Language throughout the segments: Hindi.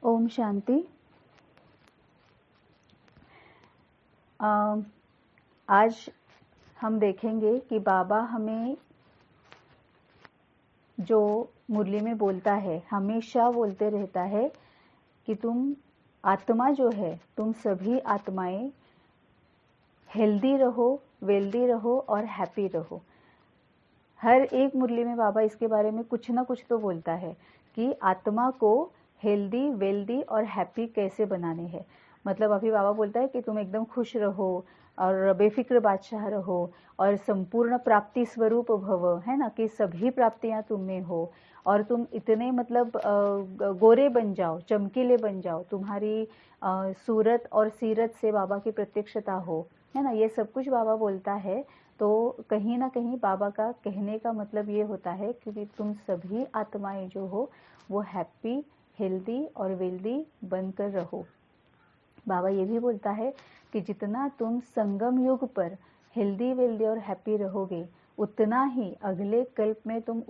ओम शांति। आज हम देखेंगे कि बाबा हमें जो मुरली में बोलता है, हमेशा बोलते रहता है कि तुम आत्मा जो है, तुम सभी आत्माएं हेल्दी रहो, वेल्दी रहो और हैप्पी रहो। हर एक मुरली में बाबा इसके बारे में कुछ ना कुछ तो बोलता है कि आत्मा को हेल्दी, वेल्दी और हैप्पी कैसे बनाने हैं। मतलब अभी बाबा बोलता है कि तुम एकदम खुश रहो और बेफिक्र बादशाह रहो और संपूर्ण प्राप्ति स्वरूप भव, है ना, कि सभी प्राप्तियां तुम में हो और तुम इतने मतलब गोरे बन जाओ, चमकीले बन जाओ, तुम्हारी सूरत और सीरत से बाबा की प्रत्यक्षता हो, है ना। ये सब कुछ बाबा बोलता है। तो कहीं ना कहीं बाबा का कहने का मतलब ये होता है कि तुम सभी आत्माएं जो हो वो हैप्पी, हेल्दी और वेल्दी बनकर रहो। बाबा ये भी बोलता है कि जितना तुम संगम युग पर हेल्दी, वेल्दी और हैप्पी रहोगे, उतना ही अगले कल्प में तुम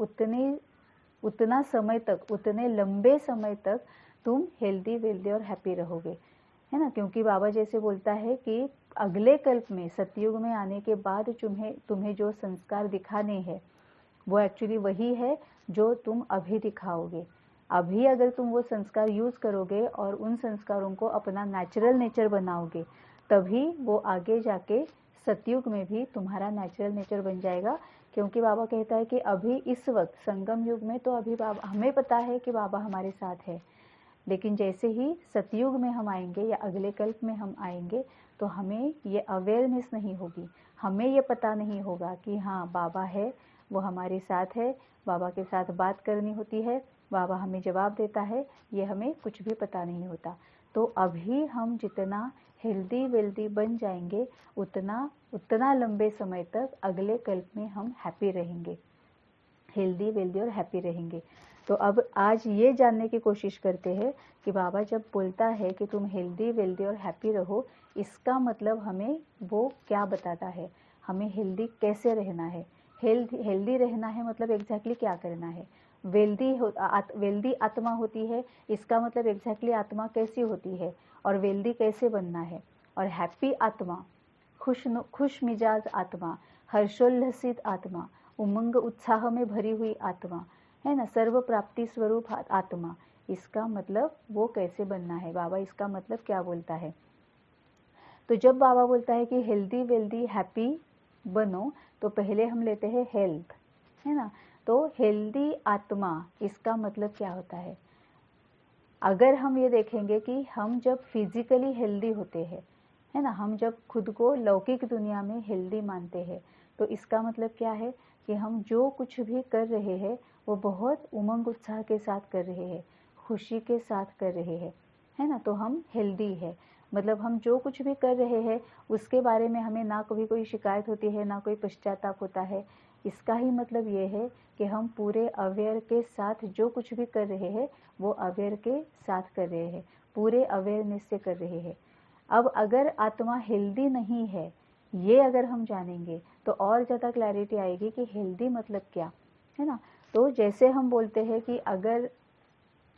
उतना समय तक, उतने लंबे समय तक तुम हेल्दी, वेल्दी और हैप्पी रहोगे, है ना। क्योंकि बाबा जैसे बोलता है कि अगले कल्प में, सतयुग में आने के बाद तुम्हें जो संस्कार दिखाने हैं वो एक्चुअली वही है जो तुम अभी दिखाओगे। अभी अगर तुम वो संस्कार यूज करोगे और उन संस्कारों को अपना नेचुरल नेचर बनाओगे, तभी वो आगे जाके सतयुग में भी तुम्हारा नेचुरल नेचर बन जाएगा। क्योंकि बाबा कहता है कि अभी इस वक्त संगम युग में तो अभी बाबा, हमें पता है कि बाबा हमारे साथ है, लेकिन जैसे ही सतयुग में हम आएंगे या अगले कल्प में हम आएंगे तो हमें ये अवेयरनेस नहीं होगी, हमें ये पता नहीं होगा कि हाँ बाबा है, वो हमारे साथ है, बाबा के साथ बात करनी होती है, बाबा हमें जवाब देता है, ये हमें कुछ भी पता नहीं होता। तो अभी हम जितना हेल्दी, वेल्दी बन जाएंगे, उतना लंबे समय तक अगले कल्प में हम हैप्पी रहेंगे, हेल्दी, वेल्दी और हैप्पी रहेंगे। तो अब आज ये जानने की कोशिश करते हैं कि बाबा जब बोलता है कि तुम हेल्दी, वेल्दी और हैप्पी रहो, इसका मतलब हमें वो क्या बताता है, हमें हेल्दी कैसे रहना है। हेल्दी रहना है मतलब एग्जैक्टली क्या करना है। वेल्दी आत्मा होती है, इसका मतलब एग्जैक्टली आत्मा कैसी होती है और वेल्दी कैसे बनना है। और हैप्पी आत्मा, खुश मिजाज आत्मा, हर्षोल्लसित आत्मा, उमंग उत्साह में भरी हुई आत्मा, है ना, सर्व प्राप्ति स्वरूप आत्मा, इसका मतलब वो कैसे बनना है। बाबा इसका मतलब क्या बोलता है। तो जब बाबा बोलता है कि हेल्दी, वेल्दी, हैप्पी बनो, तो पहले हम लेते हैं हेल्थ, है ना। तो हेल्दी आत्मा, इसका मतलब क्या होता है। अगर हम ये देखेंगे कि हम जब फिजिकली हेल्दी होते हैं, है ना, हम जब खुद को लौकिक दुनिया में हेल्दी मानते हैं, तो इसका मतलब क्या है कि हम जो कुछ भी कर रहे हैं वो बहुत उमंग उत्साह के साथ कर रहे हैं, खुशी के साथ कर रहे हैं, है ना। तो हम हेल्दी है, मतलब हम जो कुछ भी कर रहे हैं उसके बारे में हमें ना कभी कोई शिकायत होती है, ना कोई पश्चाताप होता है। इसका ही मतलब ये है कि हम पूरे अवेयर के साथ जो कुछ भी कर रहे हैं वो अवेयर के साथ कर रहे हैं, पूरे अवेयरनेस से कर रहे हैं। अब अगर आत्मा हेल्दी नहीं है, ये अगर हम जानेंगे तो और ज़्यादा क्लैरिटी आएगी कि हेल्दी मतलब क्या, है ना। तो जैसे हम बोलते हैं कि अगर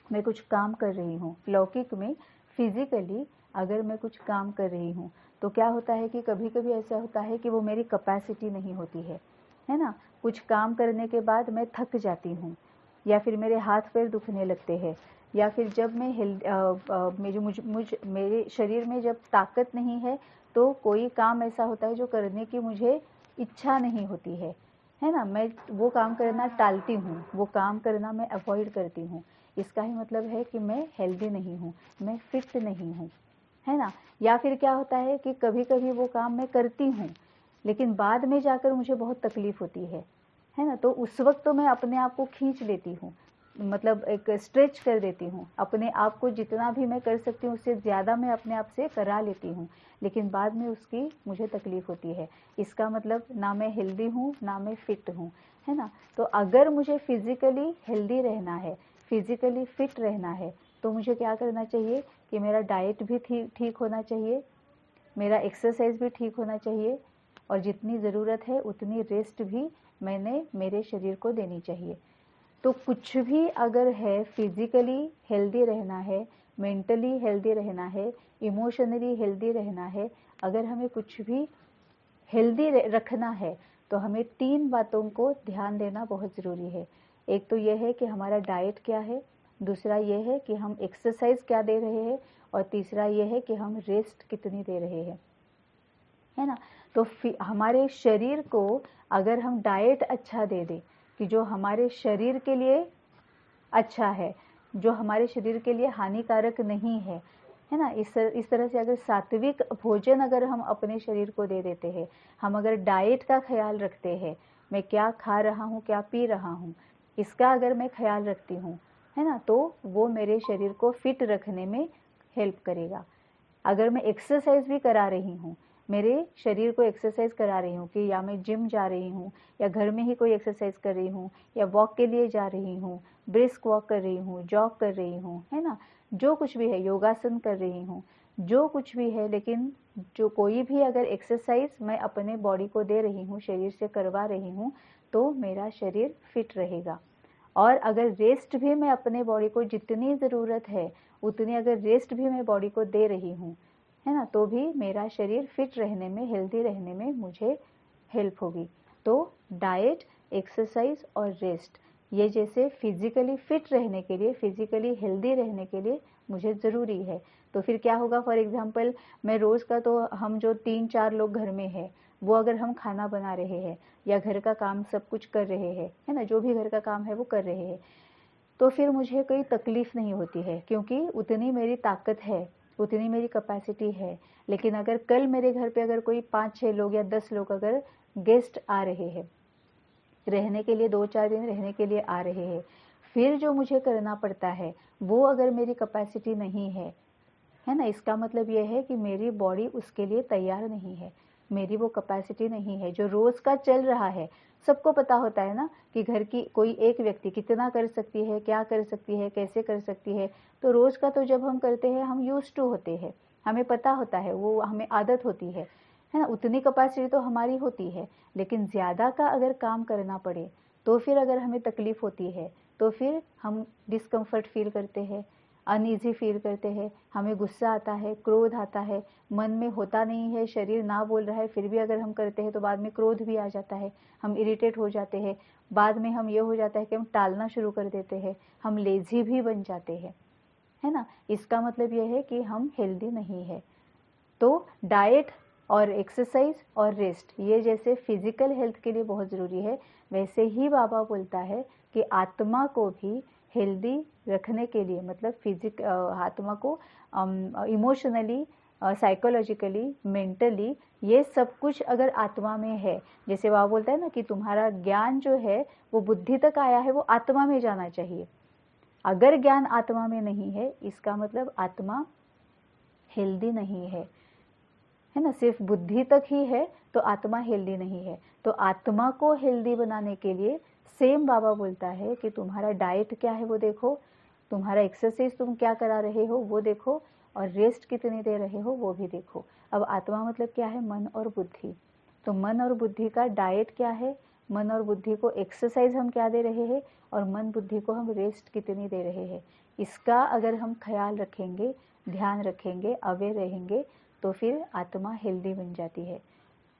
मैं कुछ काम कर रही हूँ लौकिक में, फिजिकली अगर मैं कुछ काम कर रही हूँ तो क्या होता है कि कभी कभी ऐसा होता है कि वो मेरी कैपेसिटी नहीं होती है ना। कुछ काम करने के बाद मैं थक जाती हूँ, या फिर मेरे हाथ पैर दुखने लगते हैं, या फिर जब मैं मेरे शरीर में जब ताकत नहीं है तो कोई काम ऐसा होता है जो करने की मुझे इच्छा नहीं होती है ना। मैं वो काम करना टालती हूँ, वो काम करना मैं अवॉइड करती हूँ। इसका ही मतलब है कि मैं हेल्दी नहीं हूँ, मैं फिट नहीं हूँ, है ना। या फिर क्या होता है कि कभी कभी वो काम मैं करती हूँ लेकिन बाद में जाकर मुझे बहुत तकलीफ होती है ना। तो उस वक्त तो मैं अपने आप को खींच लेती हूँ, मतलब एक स्ट्रेच कर देती हूँ अपने आप को, जितना भी मैं कर सकती हूँ उससे ज़्यादा मैं अपने आप से करा लेती हूँ, लेकिन बाद में उसकी मुझे तकलीफ होती है। इसका मतलब ना मैं हेल्दी हूँ ना मैं फिट हूँ, है ना। तो अगर मुझे फिजिकली हेल्दी रहना है, फिजिकली फिट रहना है, तो मुझे क्या करना चाहिए कि मेरा डाइट भी ठीक होना चाहिए, मेरा एक्सरसाइज भी ठीक होना चाहिए, और जितनी ज़रूरत है उतनी रेस्ट भी मैंने मेरे शरीर को देनी चाहिए। तो कुछ भी अगर है, फिजिकली हेल्दी रहना है, मेंटली हेल्दी रहना है, इमोशनली हेल्दी रहना है, अगर हमें कुछ भी हेल्दी रखना है तो हमें 3 बातों को ध्यान देना बहुत ज़रूरी है। एक तो ये है कि हमारा डाइट क्या है, दूसरा ये है कि हम एक्सरसाइज क्या दे रहे हैं, और तीसरा ये है कि हम रेस्ट कितनी दे रहे हैं, है ना। तो हमारे शरीर को अगर हम डाइट अच्छा दे दें कि जो हमारे शरीर के लिए अच्छा है, जो हमारे शरीर के लिए हानिकारक नहीं है, है ना, इस तरह से अगर सात्विक भोजन अगर हम अपने शरीर को दे देते हैं, हम अगर डाइट का ख्याल रखते हैं, मैं क्या खा रहा हूँ, क्या पी रहा हूँ, इसका अगर मैं ख्याल रखती हूँ, है ना, तो वो मेरे शरीर को फिट रखने में हेल्प करेगा। अगर मैं एक्सरसाइज भी करा रही हूँ, मेरे शरीर को एक्सरसाइज करा रही हूँ कि या मैं जिम जा रही हूँ या घर में ही कोई एक्सरसाइज कर रही हूँ या वॉक के लिए जा रही हूँ, ब्रिस्क वॉक कर रही हूँ, जॉग कर रही हूँ, है ना, जो कुछ भी है, योगासन कर रही हूँ, जो कुछ भी है, लेकिन जो कोई भी अगर एक्सरसाइज मैं अपने बॉडी को दे रही हूँ, शरीर से करवा रही हूँ, तो मेरा शरीर फिट रहेगा। और अगर रेस्ट भी मैं अपने बॉडी को जितनी ज़रूरत है उतनी अगर रेस्ट भी मैं बॉडी को दे रही हूँ, है ना, तो भी मेरा शरीर फिट रहने में, हेल्दी रहने में मुझे हेल्प होगी। तो डाइट, एक्सरसाइज और रेस्ट, ये जैसे फिजिकली फिट रहने के लिए, फिजिकली हेल्दी रहने के लिए मुझे ज़रूरी है। तो फिर क्या होगा, फॉर एग्जांपल मैं रोज़ का, तो हम जो 3-4 लोग घर में हैं, वो अगर हम खाना बना रहे हैं या घर का काम सब कुछ कर रहे हैं, है ना, जो भी घर का काम है वो कर रहे हैं, तो फिर मुझे कोई तकलीफ़ नहीं होती है, क्योंकि उतनी मेरी ताकत है, उतनी मेरी कैपेसिटी है। लेकिन अगर कल मेरे घर पे अगर कोई 5-6 लोग या 10 लोग अगर गेस्ट आ रहे हैं, रहने के लिए 2-4 दिन रहने के लिए आ रहे हैं, फिर जो मुझे करना पड़ता है वो अगर मेरी कैपेसिटी नहीं है ना, इसका मतलब ये है कि मेरी बॉडी उसके लिए तैयार नहीं है, मेरी वो कैपेसिटी नहीं है। जो रोज़ का चल रहा है, सबको पता होता है ना कि घर की कोई एक व्यक्ति कितना कर सकती है, क्या कर सकती है, कैसे कर सकती है। तो रोज़ का तो जब हम करते हैं, हम यूज्ड टू होते हैं, हमें पता होता है, वो हमें आदत होती है ना, उतनी कैपेसिटी तो हमारी होती है। लेकिन ज़्यादा का अगर काम करना पड़े तो फिर अगर हमें तकलीफ़ होती है, तो फिर हम डिस्कम्फर्ट फील करते हैं, अनईजी फील करते हैं, हमें गुस्सा आता है, क्रोध आता है, मन में होता नहीं है, शरीर ना बोल रहा है, फिर भी अगर हम करते हैं तो बाद में क्रोध भी आ जाता है, हम इरिटेट हो जाते हैं, बाद में हम ये हो जाता है कि हम टालना शुरू कर देते हैं, हम लेजी भी बन जाते हैं, है ना। इसका मतलब यह है कि हम हेल्दी नहीं है। तो डाइट और एक्सरसाइज और रेस्ट, ये जैसे फिजिकल हेल्थ के लिए बहुत ज़रूरी है, वैसे ही बाबा बोलता है कि आत्मा को भी हेल्दी रखने के लिए, मतलब आत्मा को इमोशनली, साइकोलॉजिकली, मेंटली, ये सब कुछ अगर आत्मा में है, जैसे बाबा बोलता है ना कि तुम्हारा ज्ञान जो है वो बुद्धि तक आया है, वो आत्मा में जाना चाहिए। अगर ज्ञान आत्मा में नहीं है, इसका मतलब आत्मा हेल्दी नहीं है ना, सिर्फ बुद्धि तक ही है तो आत्मा हेल्दी नहीं है। तो आत्मा को हेल्दी बनाने के लिए सेम बाबा बोलता है कि तुम्हारा डाइट क्या है वो देखो, तुम्हारा एक्सरसाइज तुम क्या करा रहे हो वो देखो, और रेस्ट कितनी दे रहे हो वो भी देखो। अब आत्मा मतलब क्या है, मन और बुद्धि। तो मन और बुद्धि का डाइट क्या है, मन और बुद्धि को एक्सरसाइज हम क्या दे रहे हैं, और मन बुद्धि को हम रेस्ट कितनी दे रहे हैं, इसका अगर हम ख्याल रखेंगे, ध्यान रखेंगे, अवेयर रहेंगे, तो फिर आत्मा हेल्दी बन जाती है।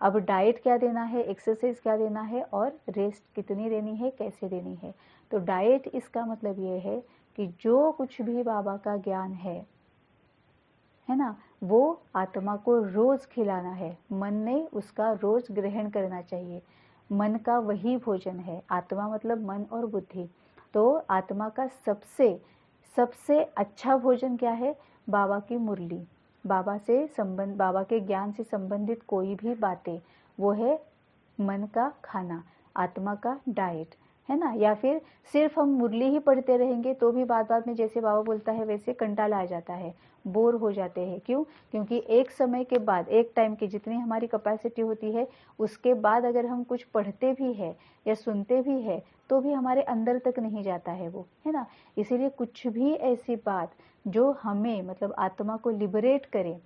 अब डाइट क्या देना है, एक्सरसाइज क्या देना है, और रेस्ट कितनी देनी है, कैसे देनी है। तो डाइट, इसका मतलब ये है कि जो कुछ भी बाबा का ज्ञान है ना, वो आत्मा को रोज खिलाना है, मन ने उसका रोज ग्रहण करना चाहिए। मन का वही भोजन है, आत्मा मतलब मन और बुद्धि। तो आत्मा का सबसे अच्छा भोजन क्या है, बाबा की मुरली, बाबा के ज्ञान से संबंधित कोई भी बातें, वो है मन का खाना, आत्मा का डाइट, है ना। या फिर सिर्फ हम मुरली ही पढ़ते रहेंगे तो भी बात बात में, जैसे बाबा बोलता है वैसे कंटाला आ जाता है, बोर हो जाते हैं। क्यों? क्योंकि एक समय के बाद, एक टाइम की जितनी हमारी कैपेसिटी होती है, उसके बाद अगर हम कुछ पढ़ते भी है या सुनते भी है तो भी हमारे अंदर तक नहीं जाता है वो, है ना। इसीलिए कुछ भी ऐसी बात जो हमें, मतलब आत्मा को लिबरेट करे,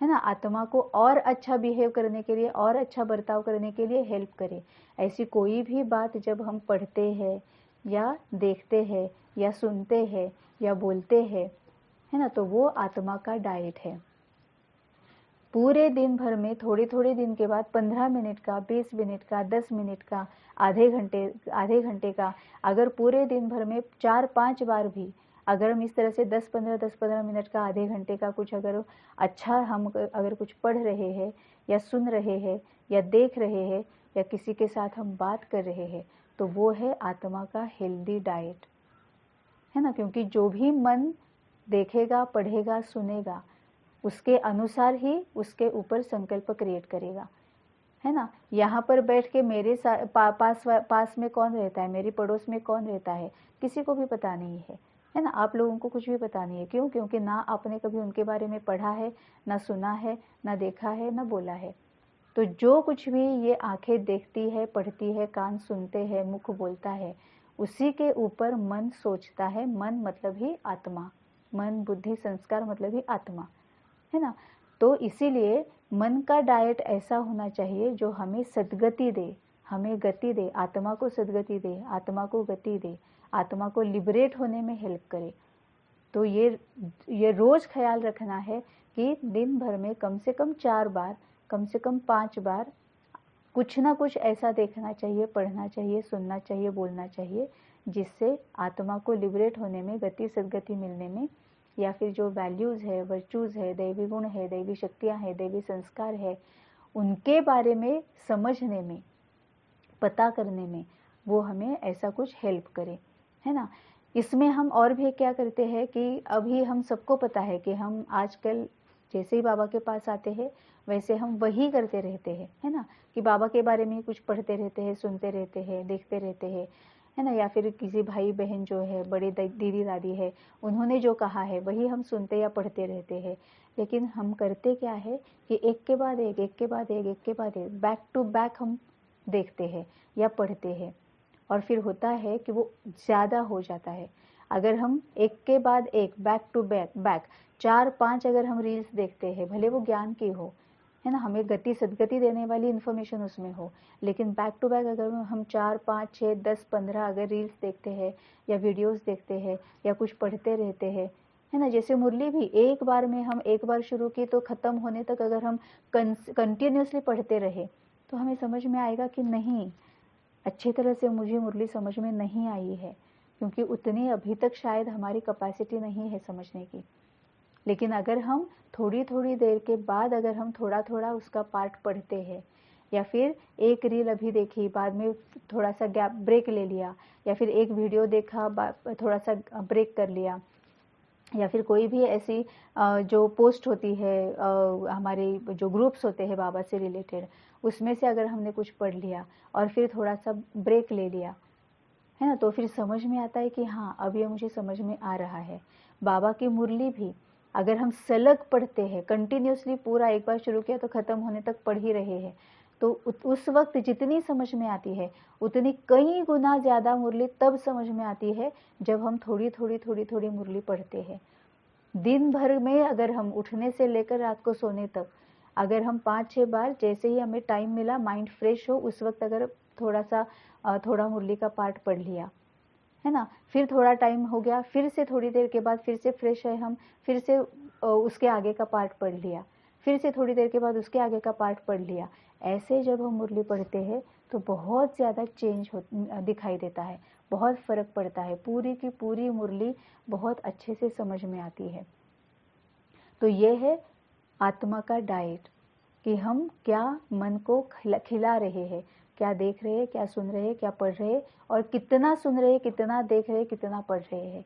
है ना, आत्मा को और अच्छा बिहेव करने के लिए, और अच्छा बर्ताव करने के लिए हेल्प करे, ऐसी कोई भी बात जब हम पढ़ते हैं या देखते हैं या सुनते हैं या बोलते हैं, है ना। तो वो आत्मा का डाइट है। पूरे दिन भर में थोड़े थोड़े दिन के बाद 15 मिनट का, 20 मिनट का, 10 मिनट का, आधे घंटे का, अगर पूरे दिन भर में 4-5 बार भी अगर हम इस तरह से 10-15 मिनट का, आधे घंटे का कुछ अगर अच्छा हम अगर कुछ पढ़ रहे हैं या सुन रहे हैं या देख रहे हैं या किसी के साथ हम बात कर रहे हैं, तो वो है आत्मा का हेल्दी डाइट, है ना। क्योंकि जो भी मन देखेगा, पढ़ेगा, सुनेगा, उसके अनुसार ही उसके ऊपर संकल्प क्रिएट करेगा, है ना। यहाँ पर बैठ के मेरे पास में कौन रहता है, मेरी पड़ोस में कौन रहता है, किसी को भी पता नहीं है ना। आप लोगों को कुछ भी पता नहीं है। क्यों? क्योंकि ना आपने कभी उनके बारे में पढ़ा है, ना सुना है, ना देखा है, ना बोला है। तो जो कुछ भी ये आंखें देखती है, पढ़ती है, कान सुनते हैं, मुख बोलता है, उसी के ऊपर मन सोचता है। मन मतलब ही आत्मा, मन, बुद्धि, संस्कार मतलब ही आत्मा, है ना। तो इसीलिए मन का डाइट ऐसा होना चाहिए जो हमें सद्गति दे, हमें गति दे, आत्मा को सद्गति दे, आत्मा को गति दे, आत्मा को लिबरेट होने में हेल्प करे। तो ये रोज ख्याल रखना है कि दिन भर में कम से कम 4 बार, कम से कम 5 बार कुछ ना कुछ ऐसा देखना चाहिए, पढ़ना चाहिए, सुनना चाहिए, बोलना चाहिए, जिससे आत्मा को लिबरेट होने में, गति सद्गति मिलने में, या फिर जो वैल्यूज़ है, वर्चूज़ है, दैवी गुण है, दैवी शक्तियाँ हैं, दैवी संस्कार है, उनके बारे में समझने में, पता करने में वो हमें ऐसा कुछ हेल्प करे, है ना। इसमें हम और भी क्या करते हैं कि अभी हम सबको पता है कि हम आजकल जैसे ही बाबा के पास आते हैं वैसे हम वही करते रहते हैं, है ना। कि बाबा के बारे में कुछ पढ़ते रहते हैं, सुनते रहते हैं, देखते रहते हैं, है ना। या फिर किसी भाई बहन जो है, बड़े दीदी दादी है, उन्होंने जो कहा है वही हम सुनते या पढ़ते रहते हैं। लेकिन हम करते क्या है कि एक के बाद एक, एक के बाद एक, एक के बाद एक, बैक टू बैक हम देखते हैं या पढ़ते हैं, और फिर होता है कि वो ज़्यादा हो जाता है। अगर हम एक के बाद एक, बैक टू बैक 4-5 अगर हम रील्स देखते हैं, भले वो ज्ञान की हो, है ना, हमें गति सद्गति देने वाली इन्फॉर्मेशन उसमें हो, लेकिन बैक टू बैक अगर हम 4-5-6-10-15 अगर रील्स देखते हैं या वीडियोस देखते हैं या कुछ पढ़ते रहते हैं, है ना। जैसे मुरली भी एक बार में हम एक बार शुरू की तो ख़त्म होने तक अगर हम कंटिन्यूसली पढ़ते रहे तो हमें समझ में आएगा कि नहीं, अच्छी तरह से मुझे मुरली समझ में नहीं आई है, क्योंकि उतनी अभी तक शायद हमारी कैपेसिटी नहीं है समझने की। लेकिन अगर हम थोड़ी थोड़ी देर के बाद अगर हम थोड़ा थोड़ा उसका पार्ट पढ़ते हैं, या फिर एक रील अभी देखी, बाद में थोड़ा सा गैप ब्रेक ले लिया, या फिर एक वीडियो देखा, थोड़ा सा ब्रेक कर लिया, या फिर कोई भी ऐसी जो पोस्ट होती है, हमारे जो ग्रुप्स होते हैं बाबा से रिलेटेड, उसमें से अगर हमने कुछ पढ़ लिया और फिर थोड़ा सा ब्रेक ले लिया, है ना, तो फिर समझ में आता है कि हाँ, अब ये मुझे समझ में आ रहा है। बाबा की मुरली भी अगर हम सलग पढ़ते हैं, कंटिन्यूसली पूरा एक बार शुरू किया तो ख़त्म होने तक पढ़ ही रहे हैं, तो उस वक्त जितनी समझ में आती है उतनी कई गुना ज़्यादा मुरली तब समझ में आती है जब हम थोड़ी थोड़ी मुरली पढ़ते हैं। दिन भर में अगर हम उठने से लेकर रात को सोने तक अगर हम 5-6 बार, जैसे ही हमें टाइम मिला, माइंड फ्रेश हो, उस वक्त अगर थोड़ा मुरली का पार्ट पढ़ लिया, है ना, फिर थोड़ा टाइम हो गया, फिर से थोड़ी देर के बाद फिर से फ्रेश है हम, फिर से उसके आगे का पार्ट पढ़ लिया, फिर से थोड़ी देर के बाद उसके आगे का पार्ट पढ़ लिया। ऐसे जब हम मुरली पढ़ते हैं तो बहुत ज़्यादा चेंज दिखाई देता है, बहुत फ़र्क पड़ता है, पूरी की पूरी मुरली बहुत अच्छे से समझ में आती है। तो ये है आत्मा का डाइट, कि हम क्या मन को खिला रहे हैं, क्या देख रहे हैं, क्या सुन रहे हैं, क्या पढ़ रहे हैं, और कितना सुन रहे हैं, कितना देख रहे हैं, कितना पढ़ रहे हैं।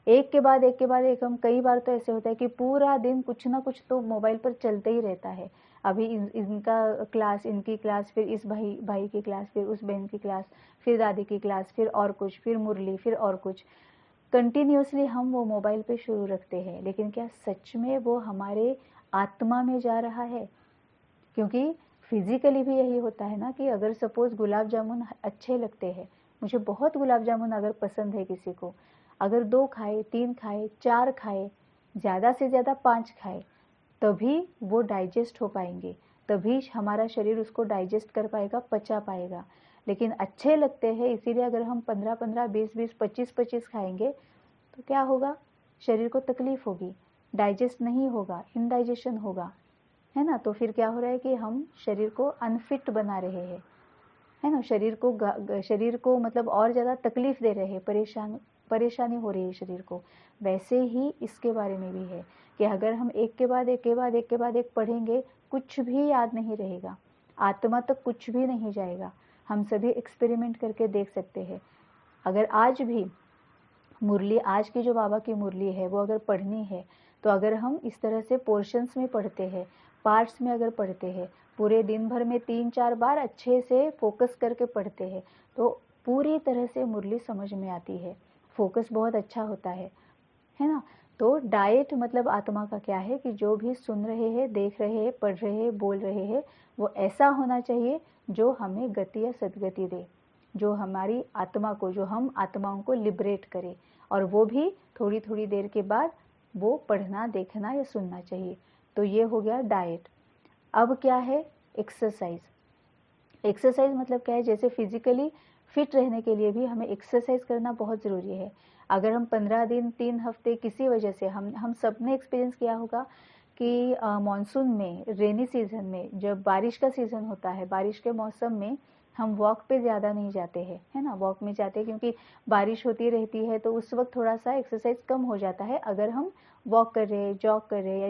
एक के बाद एक हम कई बार तो ऐसे होता है कि पूरा दिन कुछ ना कुछ तो मोबाइल पर चलते ही रहता है। अभी इनका क्लास, इनकी क्लास, फिर इस भाई की क्लास, फिर उस बहन की क्लास, फिर दादी की क्लास, फिर और कुछ, फिर मुरली, फिर और कुछ, कंटिन्यूसली हम वो मोबाइल पे शुरू रखते हैं। लेकिन क्या सच में वो हमारे आत्मा में जा रहा है? क्योंकि फिजिकली भी यही होता है ना, कि अगर सपोज गुलाब जामुन अच्छे लगते हैं, मुझे बहुत गुलाब जामुन अगर पसंद है किसी को, अगर 2 खाए, 3 खाए, 4 खाए, ज़्यादा से ज़्यादा 5 खाए, तभी वो डाइजेस्ट हो पाएंगे, तभी हमारा शरीर उसको डाइजेस्ट कर पाएगा, पचा पाएगा। लेकिन अच्छे लगते हैं इसीलिए अगर हम 15-15, 20-20, 25-25 खाएंगे तो क्या होगा? शरीर को तकलीफ होगी, डाइजेस्ट नहीं होगा, इनडाइजेशन होगा, है ना। तो फिर क्या हो रहा है कि हम शरीर को अनफिट बना रहे हैं, है ना। शरीर को मतलब और ज़्यादा तकलीफ दे रहे हैं, परेशानी हो रही है शरीर को। वैसे ही इसके बारे में भी है कि अगर हम एक के बाद एक के बाद एक के बाद एक पढ़ेंगे, कुछ भी याद नहीं रहेगा, आत्मा तक कुछ भी नहीं जाएगा। हम सभी एक्सपेरिमेंट करके देख सकते हैं। अगर आज भी मुरली, आज की जो बाबा की मुरली है वो अगर पढ़नी है, तो अगर हम इस तरह से पोर्शंस में पढ़ते हैं, पार्ट्स में अगर पढ़ते हैं, पूरे दिन भर में 3-4 बार अच्छे से फोकस करके पढ़ते हैं, तो पूरी तरह से मुरली समझ में आती है, फोकस बहुत अच्छा होता है ना। तो डाइट मतलब आत्मा का क्या है कि जो भी सुन रहे हैं, देख रहे हैं, पढ़ रहे हैं, बोल रहे हैं, वो ऐसा होना चाहिए जो हमें गति या सद्गति दे, जो हमारी आत्मा को, जो हम आत्माओं को लिबरेट करे। और वो भी थोड़ी थोड़ी देर के बाद वो पढ़ना, देखना या सुनना चाहिए। तो ये हो गया डाइट। अब क्या है? एक्सरसाइज। एक्सरसाइज मतलब क्या है? जैसे फिजिकली फिट रहने के लिए भी हमें एक्सरसाइज करना बहुत ज़रूरी है। अगर हम 15 दिन, 3 हफ्ते किसी वजह से, हम सब ने एक्सपीरियंस किया होगा कि मानसून में, रेनी सीजन में, जब बारिश का सीज़न होता है, बारिश के मौसम में हम वॉक पे ज़्यादा नहीं जाते हैं, है ना। वॉक में जाते हैं क्योंकि बारिश होती रहती है, तो उस वक्त थोड़ा सा एक्सरसाइज कम हो जाता है। अगर हम वॉक कर रहे हैं, जॉग कर रहे हैं या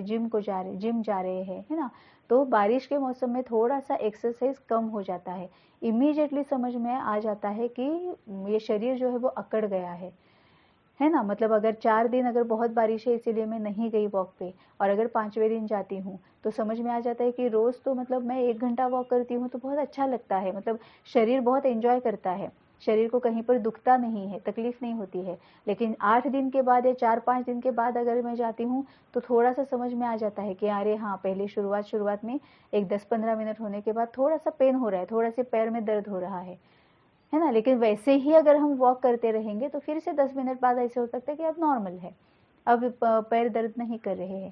जिम जा रहे हैं, है ना, तो बारिश के मौसम में थोड़ा सा एक्सरसाइज कम हो जाता है। इमीडिएटली समझ में आ जाता है कि ये शरीर जो है वो अकड़ गया है ना। मतलब अगर 4 दिन अगर बहुत बारिश है इसीलिए मैं नहीं गई वॉक पे, और अगर 5वें दिन जाती हूँ तो समझ में आ जाता है कि रोज़ तो मतलब मैं 1 घंटा वॉक करती हूँ तो बहुत अच्छा लगता है, मतलब शरीर बहुत एंजॉय करता है, शरीर को कहीं पर दुखता नहीं है, तकलीफ नहीं होती है। लेकिन 8 दिन के बाद या 4-5 दिन के बाद अगर मैं जाती हूँ तो थोड़ा सा समझ में आ जाता है कि अरे हाँ, पहले शुरुआत में एक 10-15 मिनट होने के बाद थोड़ा सा पेन हो रहा है, थोड़ा से पैर में दर्द हो रहा है ना। लेकिन वैसे ही अगर हम वॉक करते रहेंगे तो फिर से 10 मिनट बाद ऐसे हो सकता है कि अब नॉर्मल है, अब पैर दर्द नहीं कर रहे हैं,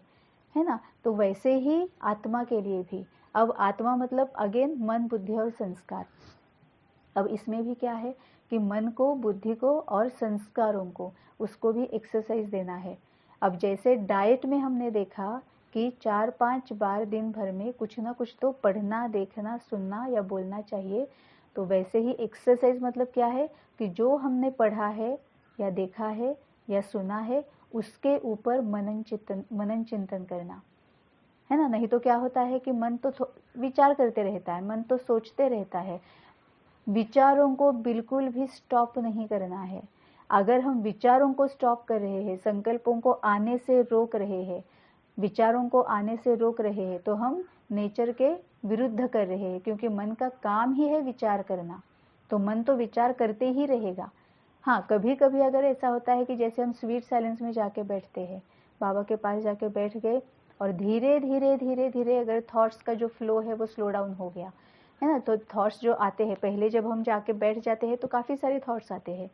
है ना। तो वैसे ही आत्मा के लिए भी, अब आत्मा मतलब अगेन मन, बुद्धि और संस्कार। अब इसमें भी क्या है कि मन को, बुद्धि को और संस्कारों को, उसको भी एक्सरसाइज देना है। अब जैसे डाइट में हमने देखा कि 4-5 बार दिन भर में कुछ ना कुछ तो पढ़ना, देखना, सुनना या बोलना चाहिए। तो वैसे ही एक्सरसाइज मतलब क्या है कि जो हमने पढ़ा है या देखा है या सुना है उसके ऊपर मनन चिंतन करना, है ना। नहीं तो क्या होता है कि मन तो विचार करते रहता है, मन तो सोचते रहता है। विचारों को बिल्कुल भी स्टॉप नहीं करना है। अगर हम विचारों को स्टॉप कर रहे हैं, संकल्पों को आने से रोक रहे हैं, विचारों को आने से रोक रहे हैं, तो हम नेचर के विरुद्ध कर रहे हैं, क्योंकि मन का काम ही है विचार करना। तो मन तो विचार करते ही रहेगा। हाँ, कभी कभी अगर ऐसा होता है कि जैसे हम स्वीट साइलेंस में जाके बैठते हैं, बाबा के पास जाके बैठ गए और धीरे धीरे धीरे धीरे अगर थॉट्स का जो फ्लो है वो स्लो डाउन हो गया, है ना। तो थॉट्स जो आते हैं, पहले जब हम जाके बैठ जाते हैं तो काफ़ी सारे थॉट्स आते हैं,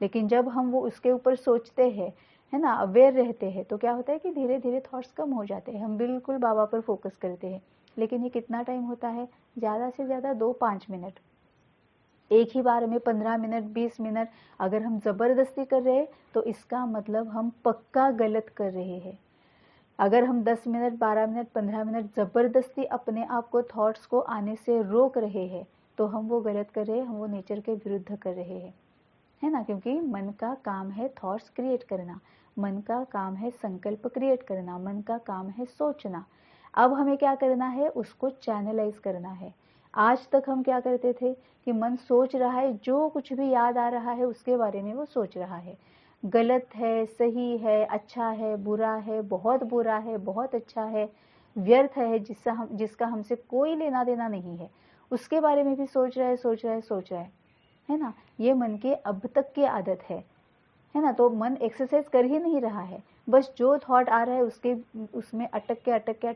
लेकिन जब हम वो उसके ऊपर सोचते हैं, है ना, अवेयर रहते हैं, तो क्या होता है कि धीरे धीरे थॉट्स कम हो जाते हैं, हम बिल्कुल बाबा पर फोकस करते हैं। लेकिन ये कितना टाइम होता है? ज़्यादा से ज़्यादा 2-5 मिनट, एक ही बार में 15 मिनट, 20 मिनट अगर हम ज़बरदस्ती कर रहे हैं तो इसका मतलब हम पक्का गलत कर रहे हैं। अगर हम 10 मिनट, 12 मिनट, 15 मिनट ज़बरदस्ती अपने आप को थॉट्स को आने से रोक रहे हैं, तो हम वो गलत कर रहे हैं, हम वो नेचर के विरुद्ध कर रहे हैं, है ना। क्योंकि मन का काम है थॉट्स क्रिएट करना, मन का काम है संकल्प क्रिएट करना, मन का काम है सोचना। अब हमें क्या करना है? उसको चैनलाइज करना है। आज तक हम क्या करते थे कि मन सोच रहा है, जो कुछ भी याद आ रहा है उसके बारे में वो सोच रहा है, गलत है, सही है, अच्छा है, बुरा है, बहुत अच्छा है, व्यर्थ है, जिसका हमसे कोई लेना देना नहीं है, उसके बारे में भी सोच रहा है ना। ये मन की अब तक की आदत है ना। तो मन एक्सरसाइज कर ही नहीं रहा है, बस जो थॉट आ रहा है उसमें अटक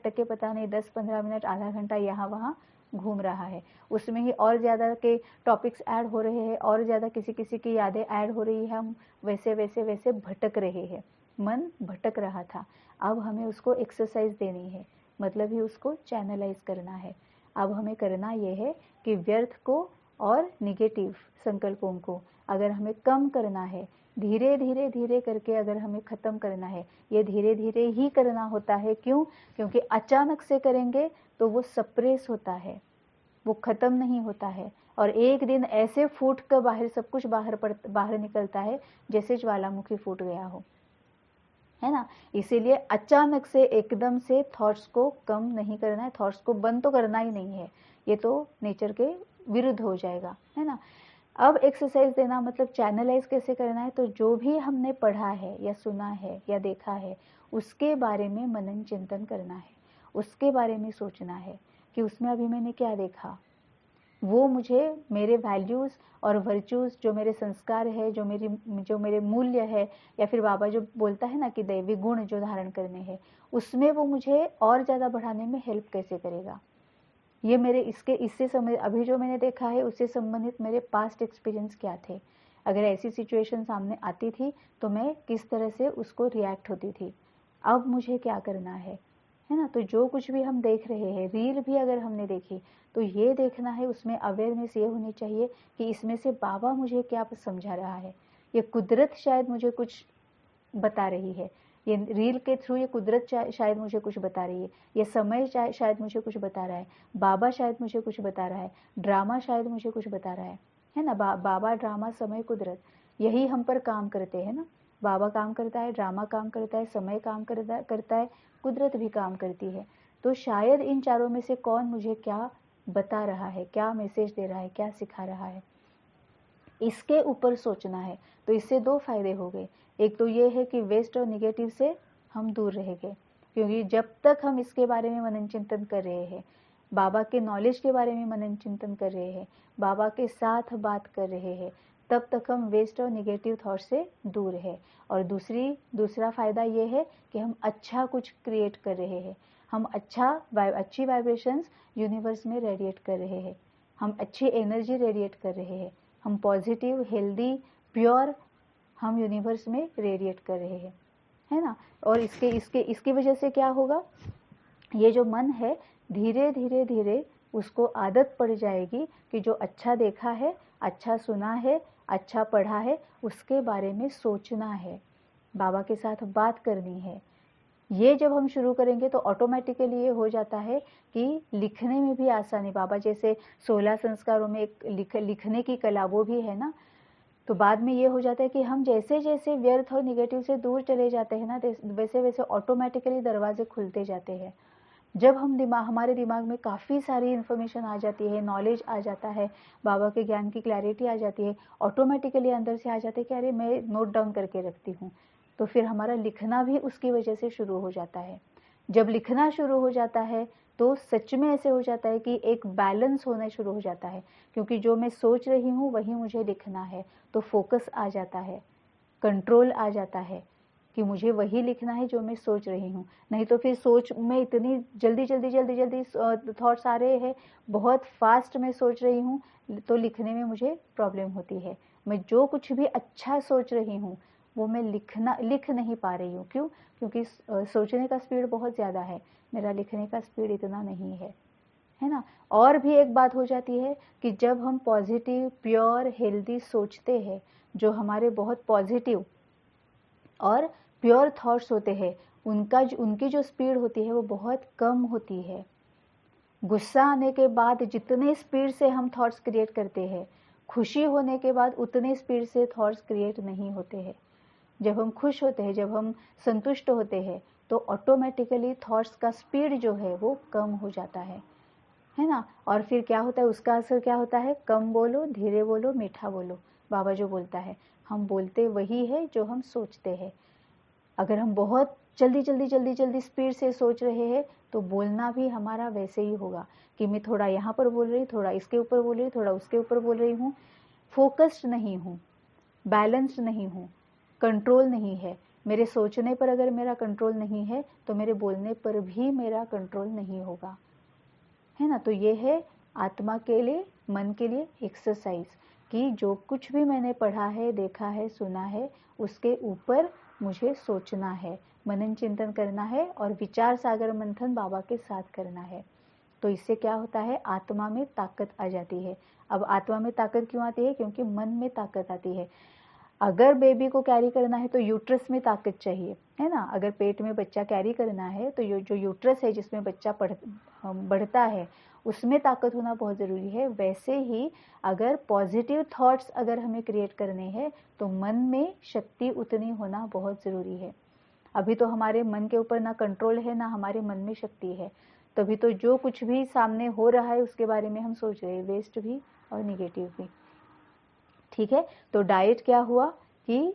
के पता नहीं 10-15 मिनट, आधा घंटा यहाँ वहाँ घूम रहा है। उसमें ही और ज़्यादा के टॉपिक्स ऐड हो रहे हैं, और ज़्यादा किसी किसी की यादें ऐड हो रही है, हम वैसे वैसे वैसे भटक रहे हैं। मन भटक रहा था, अब हमें उसको एक्सरसाइज देनी है, मतलब ही उसको चैनलाइज करना है। अब हमें करना ये है कि व्यर्थ को और निगेटिव संकल्पों को अगर हमें कम करना है, धीरे धीरे धीरे करके अगर हमें ख़त्म करना है, ये धीरे धीरे ही करना होता है। क्यों? क्योंकि अचानक से करेंगे तो वो सप्रेस होता है, वो ख़त्म नहीं होता है, और एक दिन ऐसे फूट कर बाहर सब कुछ बाहर निकलता है जैसे ज्वालामुखी फूट गया हो, है ना। इसीलिए अचानक से एकदम से थॉट्स को कम नहीं करना है, थॉट्स को बंद तो करना ही नहीं है, ये तो नेचर के विरुद्ध हो जाएगा, है ना। अब एक्सरसाइज देना मतलब चैनलाइज कैसे करना है, तो जो भी हमने पढ़ा है या सुना है या देखा है उसके बारे में मनन चिंतन करना है, उसके बारे में सोचना है कि उसमें अभी मैंने क्या देखा, वो मुझे मेरे वैल्यूज़ और वर्च्यूज़, जो मेरे संस्कार है, जो मेरे मूल्य है, या फिर बाबा जो बोलता है ना कि दैवी गुण जो धारण करने हैं, उसमें वो मुझे और ज़्यादा बढ़ाने में हेल्प कैसे करेगा। ये मेरे इससे समय अभी जो मैंने देखा है उससे संबंधित मेरे पास्ट एक्सपीरियंस क्या थे, अगर ऐसी सिचुएशन सामने आती थी तो मैं किस तरह से उसको रिएक्ट होती थी, अब मुझे क्या करना है ना। तो जो कुछ भी हम देख रहे हैं, रील भी अगर हमने देखी तो ये देखना है, उसमें अवेयरनेस ये होनी चाहिए कि इसमें से बाबा मुझे क्या समझा रहा है, ये कुदरत शायद मुझे कुछ बता रही है, ये रील के थ्रू ये कुदरत शायद मुझे कुछ बता रही है, ये समय शायद मुझे कुछ बता रहा है, बाबा शायद मुझे कुछ बता रहा है, ड्रामा शायद मुझे कुछ बता रहा है ना। बाबा, ड्रामा, समय, कुदरत, यही हम पर काम करते हैं ना। बाबा काम करता है, ड्रामा काम करता है, समय काम करता है, कुदरत भी काम करती है। तो शायद इन चारों में से कौन मुझे क्या बता रहा है, क्या मैसेज दे रहा है, क्या सिखा रहा है, इसके ऊपर सोचना है। तो इससे दो फायदे हो गए, एक तो ये है कि वेस्ट और निगेटिव से हम दूर रहेंगे, क्योंकि जब तक हम इसके बारे में मनन चिंतन कर रहे हैं, बाबा के नॉलेज के बारे में मनन चिंतन कर रहे हैं, बाबा के साथ बात कर रहे हैं, तब तक हम वेस्ट और निगेटिव थॉट से दूर है। और दूसरा फ़ायदा ये है कि हम अच्छा कुछ क्रिएट कर रहे हैं, हम अच्छी वाइब्रेशंस यूनिवर्स में रेडिएट कर रहे हैं, हम अच्छी एनर्जी रेडिएट कर रहे हैं, हम पॉजिटिव, हेल्दी, प्योर हम यूनिवर्स में रेडिएट कर रहे हैं, है ना। और इसकी वजह से क्या होगा, ये जो मन है धीरे धीरे धीरे उसको आदत पड़ जाएगी कि जो अच्छा देखा है, अच्छा सुना है, अच्छा पढ़ा है, उसके बारे में सोचना है, बाबा के साथ बात करनी है। ये जब हम शुरू करेंगे तो ऑटोमेटिकली ये हो जाता है कि लिखने में भी आसानी, बाबा जैसे 16 संस्कारों में एक लिखने की कला वो भी है ना। तो बाद में ये हो जाता है कि हम जैसे जैसे व्यर्थ और निगेटिव से दूर चले जाते हैं ना, वैसे वैसे ऑटोमेटिकली दरवाजे खुलते जाते हैं। जब हमारे दिमाग में काफ़ी सारी इन्फॉर्मेशन आ जाती है, नॉलेज आ जाता है, बाबा के ज्ञान की क्लैरिटी आ जाती है, ऑटोमेटिकली अंदर से आ जाते हैं कि अरे मैं नोट डाउन करके रखती हूँ। तो फिर हमारा लिखना भी उसकी वजह से शुरू हो जाता है। जब लिखना शुरू हो जाता है तो सच में ऐसे हो जाता है कि एक बैलेंस होना शुरू हो जाता है, क्योंकि जो मैं सोच रही हूँ वही मुझे लिखना है, तो फोकस आ जाता है, कंट्रोल आ जाता है कि मुझे वही लिखना है जो मैं सोच रही हूँ। नहीं तो फिर सोच में इतनी जल्दी थॉट्स आ रहे हैं, बहुत फास्ट मैं सोच रही हूँ, तो लिखने में मुझे प्रॉब्लम होती है। मैं जो कुछ भी अच्छा सोच रही हूँ वो मैं लिख नहीं पा रही हूँ। क्यों? क्योंकि सोचने का स्पीड बहुत ज़्यादा है, मेरा लिखने का स्पीड इतना नहीं है ना। और भी एक बात हो जाती है कि जब हम पॉजिटिव, प्योर, हेल्दी सोचते हैं, जो हमारे बहुत पॉजिटिव और प्योर थॉट्स होते हैं, उनकी जो स्पीड होती है वो बहुत कम होती है। गुस्सा आने के बाद जितने स्पीड से हम थॉट्स क्रिएट करते हैं, खुशी होने के बाद उतने स्पीड से थॉट्स क्रिएट नहीं होते हैं। जब हम खुश होते हैं, जब हम संतुष्ट होते हैं, तो ऑटोमेटिकली थॉट्स का स्पीड जो है वो कम हो जाता है ना। और फिर क्या होता है, उसका असर क्या होता है, कम बोलो, धीरे बोलो, मीठा बोलो। बाबा जो बोलता है, हम बोलते वही है जो हम सोचते हैं। अगर हम बहुत जल्दी स्पीड से सोच रहे हैं तो बोलना भी हमारा वैसे ही होगा कि मैं थोड़ा यहाँ पर बोल रही, थोड़ा इसके ऊपर बोल रही, थोड़ा उसके ऊपर बोल रही हूँ, फोकस्ड नहीं हूँ, बैलेंस्ड नहीं हूँ, कंट्रोल नहीं है। मेरे सोचने पर अगर मेरा कंट्रोल नहीं है तो मेरे बोलने पर भी मेरा कंट्रोल नहीं होगा, है ना। तो ये है आत्मा के लिए, मन के लिए एक्सरसाइज, कि जो कुछ भी मैंने पढ़ा है, देखा है, सुना है, उसके ऊपर मुझे सोचना है, मनन चिंतन करना है और विचार सागर मंथन बाबा के साथ करना है। तो इससे क्या होता है, आत्मा में ताकत आ जाती है। अब आत्मा में ताकत क्यों आती है? क्योंकि मन में ताकत आती है। अगर बेबी को कैरी करना है तो यूट्रस में ताकत चाहिए, है ना। अगर पेट में बच्चा कैरी करना है तो जो यूट्रस है जिसमें बच्चा बढ़ता है उसमें ताकत होना बहुत ज़रूरी है। वैसे ही अगर पॉजिटिव थॉट्स अगर हमें क्रिएट करने हैं तो मन में शक्ति उतनी होना बहुत ज़रूरी है। अभी तो हमारे मन के ऊपर ना कंट्रोल है ना हमारे मन में शक्ति है, तभी तो जो कुछ भी सामने हो रहा है उसके बारे में हम सोच रहे हैं, वेस्ट भी और निगेटिव भी। ठीक है, तो डाइट क्या हुआ कि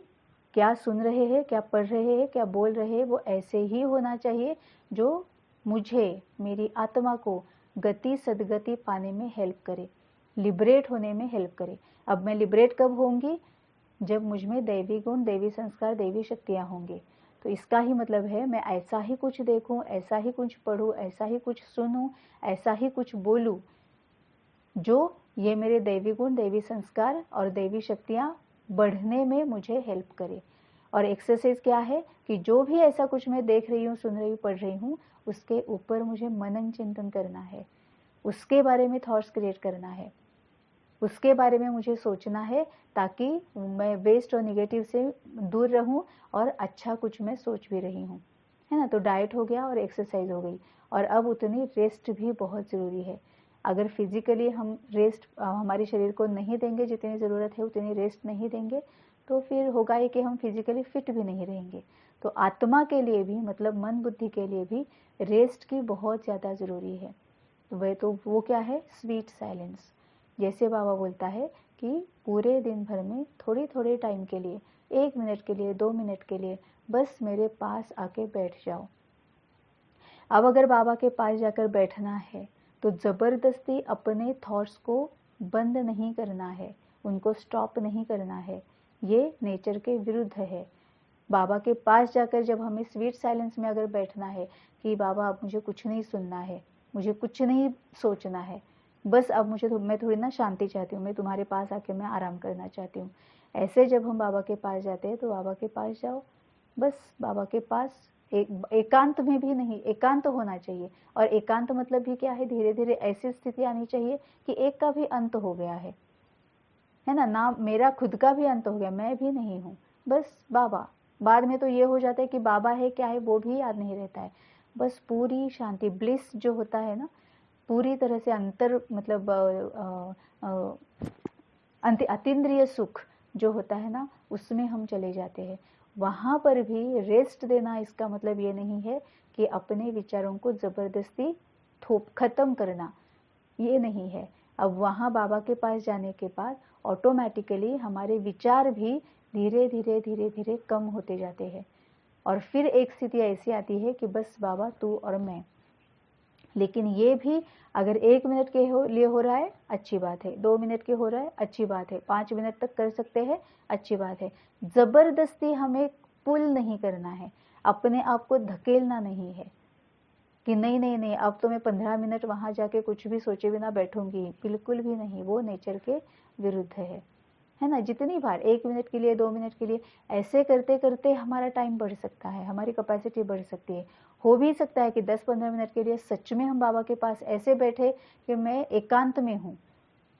क्या सुन रहे हैं, क्या पढ़ रहे हैं, क्या बोल रहे हैं, वो ऐसे ही होना चाहिए जो मुझे, मेरी आत्मा को गति सदगति पाने में हेल्प करे, लिबरेट होने में हेल्प करे। अब मैं लिबरेट कब होंगी? जब मुझ में दैवी गुण, दैवी संस्कार, दैवी शक्तियाँ होंगी। तो इसका ही मतलब है मैं ऐसा ही कुछ देखूं, ऐसा ही कुछ पढ़ूं, ऐसा ही कुछ सुनूं, ऐसा ही कुछ बोलूं जो ये मेरे दैवी गुण, दैवी संस्कार और दैवी शक्तियाँ बढ़ने में मुझे हेल्प करे। और एक्सरसाइज क्या है कि जो भी ऐसा कुछ मैं देख रही हूँ, सुन रही हूँ, पढ़ रही हूँ, उसके ऊपर मुझे मनन चिंतन करना है, उसके बारे में थॉट्स क्रिएट करना है, उसके बारे में मुझे सोचना है, ताकि मैं वेस्ट और निगेटिव से दूर रहूं और अच्छा कुछ मैं सोच भी रही हूँ, है ना। तो डाइट हो गया और एक्सरसाइज हो गई, और अब उतनी रेस्ट भी बहुत ज़रूरी है। अगर फिजिकली हम रेस्ट हमारे शरीर को नहीं देंगे, जितनी ज़रूरत है उतनी रेस्ट नहीं देंगे, तो फिर होगा ये कि हम फिजिकली फिट भी नहीं रहेंगे। तो आत्मा के लिए भी, मतलब मन बुद्धि के लिए भी रेस्ट की बहुत ज़्यादा ज़रूरी है। वह तो वो क्या है? Sweet silence. जैसे बाबा बोलता है कि पूरे दिन भर में थोड़ी थोड़े टाइम के लिए, 1 मिनट के लिए, 2 मिनट के लिए बस मेरे पास आके बैठ जाओ। अब अगर बाबा के पास जाकर बैठना है तो ज़बरदस्ती अपने थॉट्स को बंद नहीं करना है, उनको स्टॉप नहीं करना है, ये नेचर के विरुद्ध है। बाबा के पास जाकर जब हमें स्वीट साइलेंस में अगर बैठना है कि बाबा अब मुझे कुछ नहीं सुनना है, मुझे कुछ नहीं सोचना है, बस अब मैं थोड़ी ना शांति चाहती हूँ, मैं तुम्हारे पास आके मैं आराम करना चाहती हूँ, ऐसे जब हम बाबा के पास जाते हैं तो बाबा के पास जाओ, बस बाबा के पास एकांत में भी नहीं, एकांत होना चाहिए। और एकांत मतलब भी क्या है? धीरे धीरे ऐसी स्थिति आनी चाहिए कि एक का भी अंत हो गया है ना, मेरा खुद का भी अंत हो गया, मैं भी नहीं हूँ, बस बाबा। बाद में तो ये हो जाता है कि बाबा है क्या है वो भी याद नहीं रहता है, बस पूरी शांति, ब्लिस जो होता है ना, पूरी तरह से अंतर, मतलब अतीन्द्रिय सुख जो होता है ना, उसमें हम चले जाते हैं। वहाँ पर भी रेस्ट देना, इसका मतलब ये नहीं है कि अपने विचारों को ज़बरदस्ती ख़त्म करना, ये नहीं है। अब वहाँ बाबा के पास जाने के बाद ऑटोमेटिकली हमारे विचार भी धीरे धीरे धीरे धीरे कम होते जाते हैं, और फिर एक स्थिति ऐसी आती है कि बस बाबा तू और मैं। लेकिन ये भी अगर 1 मिनट के लिए हो रहा है, अच्छी बात है, 2 मिनट के हो रहा है, अच्छी बात है, 5 मिनट तक कर सकते हैं, अच्छी बात है। ज़बरदस्ती हमें पुल नहीं करना है, अपने आप को धकेलना नहीं है कि नहीं नहीं नहीं अब तो मैं 15 मिनट वहाँ जाके कुछ भी सोचे बिना बैठूंगी, बिल्कुल भी नहीं, वो नेचर के विरुद्ध है ना। जितनी बार 1 मिनट के लिए, 2 मिनट के लिए, ऐसे करते करते हमारा टाइम बढ़ सकता है, हमारी कैपेसिटी बढ़ सकती है। हो भी सकता है कि 10-15 मिनट के लिए सच में हम बाबा के पास ऐसे बैठे कि मैं एकांत में हूँ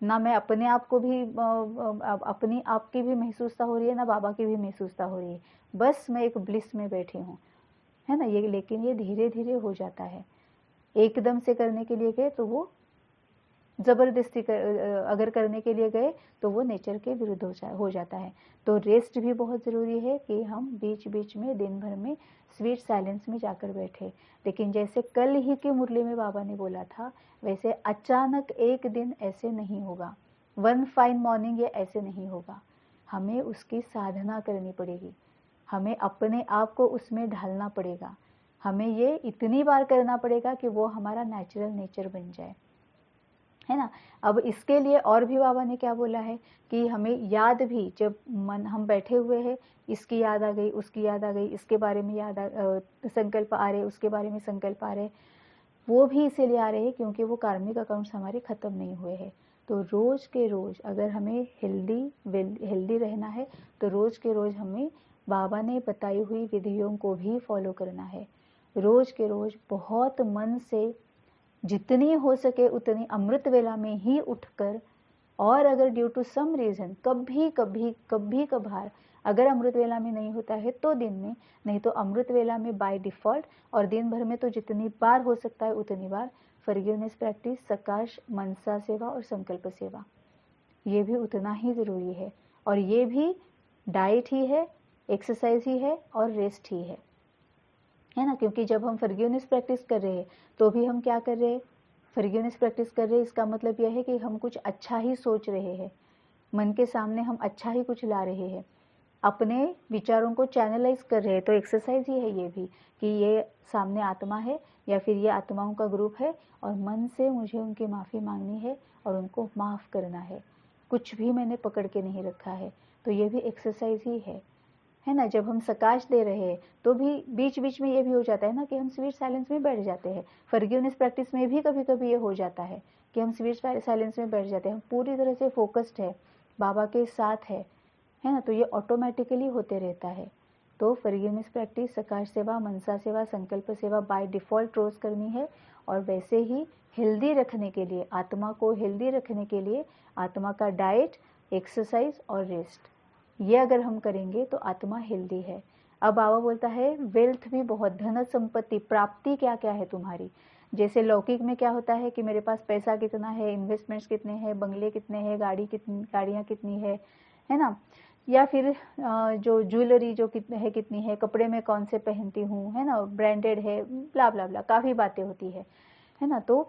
ना, मैं अपने आप को भी अपनी आप की भी महसूसता हो रही है ना, बाबा की भी महसूसता हो रही है, बस मैं एक ब्लिस में बैठी हूँ, है ना। ये लेकिन ये धीरे धीरे हो जाता है। एकदम से करने के लिए गए तो वो ज़बरदस्ती अगर करने के लिए गए तो वो नेचर के विरुद्ध हो जाता है। तो रेस्ट भी बहुत ज़रूरी है कि हम बीच बीच में दिन भर में स्वीट साइलेंस में जाकर बैठे। लेकिन जैसे कल ही की मुरली में बाबा ने बोला था, वैसे अचानक एक दिन ऐसे नहीं होगा, वन फाइन मॉर्निंग ये ऐसे नहीं होगा, हमें उसकी साधना करनी पड़ेगी, हमें अपने आप को उसमें ढालना पड़ेगा, हमें ये इतनी बार करना पड़ेगा कि वो हमारा नेचुरल नेचर बन जाए, है ना। अब इसके लिए और भी बाबा ने क्या बोला है कि हमें याद भी, जब मन हम बैठे हुए हैं, इसकी याद आ गई, उसकी याद आ गई, इसके बारे में संकल्प आ रहे, उसके बारे में संकल्प आ रहे, वो भी इसीलिए आ रहे हैं क्योंकि वो कार्मिक अकाउंट्स हमारे ख़त्म नहीं हुए हैं। तो रोज़ के रोज़ अगर हमें हेल्दी रहना है तो रोज़ के रोज़ हमें बाबा ने बताई हुई विधियों को भी फॉलो करना है। रोज़ के रोज़ बहुत मन से जितनी हो सके उतनी अमृत वेला में ही उठकर, और अगर ड्यू टू सम रीज़न कभी कभार अगर अमृत वेला में नहीं होता है तो दिन में, नहीं तो अमृत वेला में बाय डिफ़ॉल्ट, और दिन भर में तो जितनी बार हो सकता है उतनी बार फॉरगिवनेस प्रैक्टिस, सकाश, मनसा सेवा और संकल्प सेवा, ये भी उतना ही ज़रूरी है। और ये भी डाइट ही है, एक्सरसाइज ही है और रेस्ट ही है ना। क्योंकि जब हम फॉरगिवनेस प्रैक्टिस कर रहे हैं तो भी हम क्या कर रहे हैं, फॉरगिवनेस प्रैक्टिस कर रहे हैं, इसका मतलब यह है कि हम कुछ अच्छा ही सोच रहे हैं, मन के सामने हम अच्छा ही कुछ ला रहे हैं, अपने विचारों को चैनलाइज कर रहे हैं। तो एक्सरसाइज ही है ये भी, कि ये सामने आत्मा है या फिर ये आत्माओं का ग्रुप है और मन से मुझे उनकी माफ़ी मांगनी है और उनको माफ़ करना है, कुछ भी मैंने पकड़ के नहीं रखा है। तो ये भी एक्सरसाइज ही है ना। जब हम सकाश दे रहे हैं तो भी बीच बीच में ये भी हो जाता है ना कि हम स्वीट साइलेंस में बैठ जाते हैं। फॉरगिवनेस प्रैक्टिस में भी कभी कभी ये हो जाता है कि हम स्वीट साइलेंस में बैठ जाते हैं, हम पूरी तरह से फोकस्ड है, बाबा के साथ है ना। तो ये ऑटोमेटिकली होते रहता है। तो फॉरगिवनेस प्रैक्टिस, सकाश सेवा, मनसा सेवा, संकल्प सेवा बाय डिफ़ॉल्ट रोज करनी है। और वैसे ही हेल्दी रखने के लिए, आत्मा को हेल्दी रखने के लिए आत्मा का डाइट, एक्सरसाइज और रेस्ट, ये अगर हम करेंगे तो आत्मा हेल्दी है। अब बाबा बोलता है वेल्थ भी बहुत, धन संपत्ति, प्राप्ति क्या क्या है तुम्हारी। जैसे लौकिक में क्या होता है कि मेरे पास पैसा कितना है, इन्वेस्टमेंट्स कितने हैं, बंगले कितने हैं, गाड़ियाँ कितनी है ना। या फिर जो ज्वेलरी जो कितनी है, कपड़े में कौन से पहनती हूँ, है ना, ब्रांडेड है, ब्ला ब्ला ब्ला, काफ़ी बातें होती है ना। तो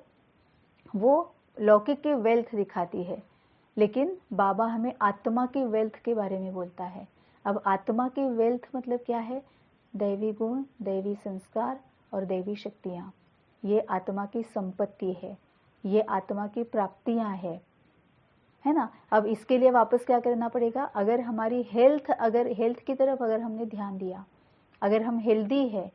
वो लौकिक की वेल्थ दिखाती है, लेकिन बाबा हमें आत्मा की वेल्थ के बारे में बोलता है। अब आत्मा की वेल्थ मतलब क्या है, दैवी गुण, दैवी संस्कार और दैवी शक्तियाँ, ये आत्मा की संपत्ति है, ये आत्मा की प्राप्तियाँ है ना। अब इसके लिए वापस क्या करना पड़ेगा, अगर हमारी हेल्थ की तरफ अगर हमने ध्यान दिया, अगर हम हेल्दी है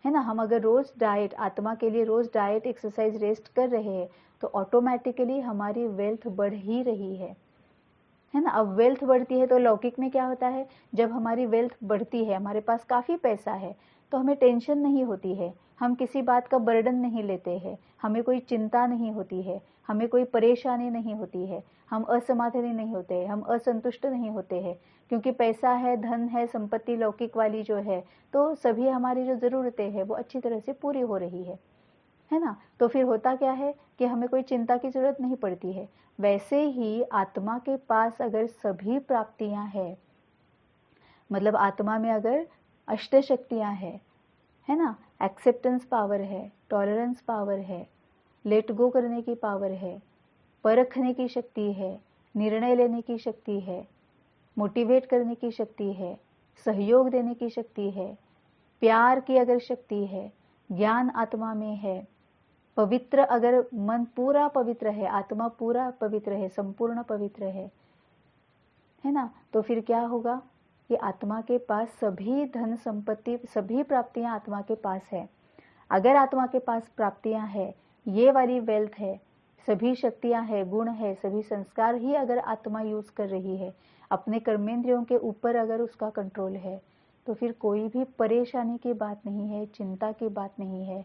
ना, हम अगर रोज़ डाइट, आत्मा के लिए रोज़ डाइट, एक्सरसाइज, रेस्ट कर रहे हैं तो ऑटोमेटिकली हमारी वेल्थ बढ़ ही रही है ना। अब वेल्थ बढ़ती है तो लौकिक में क्या होता है, जब हमारी वेल्थ बढ़ती है, हमारे पास काफ़ी पैसा है तो हमें टेंशन नहीं होती है, हम किसी बात का बर्डन नहीं लेते हैं, हमें कोई चिंता नहीं होती है, हमें कोई परेशानी नहीं होती है, हम असमाधानी नहीं होते हैं, हम असंतुष्ट नहीं होते हैं, क्योंकि पैसा है, धन है, संपत्ति लौकिक वाली जो है, तो सभी हमारी जो ज़रूरतें हैं वो अच्छी तरह से पूरी हो रही है ना। तो फिर होता क्या है कि हमें कोई चिंता की ज़रूरत नहीं पड़ती है। वैसे ही आत्मा के पास अगर सभी प्राप्तियां हैं, मतलब आत्मा में अगर अष्ट शक्तियां है ना, एक्सेप्टेंस पावर है, टॉलरेंस पावर है, लेट गो करने की पावर है, परखने की शक्ति है, निर्णय लेने की शक्ति है, मोटिवेट करने की शक्ति है, सहयोग देने की शक्ति है, प्यार की अगर शक्ति है, ज्ञान आत्मा में है, पवित्र, अगर मन पूरा पवित्र है, आत्मा पूरा पवित्र है, संपूर्ण पवित्र है ना, तो फिर क्या होगा कि आत्मा के पास सभी धन संपत्ति, सभी प्राप्तियां आत्मा के पास है। अगर आत्मा के पास प्राप्तियां है, ये वाली वेल्थ है, सभी शक्तियां है, गुण है, सभी संस्कार ही अगर आत्मा यूज कर रही है, अपने कर्मेंद्रियों के ऊपर अगर उसका कंट्रोल है, तो फिर कोई भी परेशानी की बात नहीं है, चिंता की बात नहीं है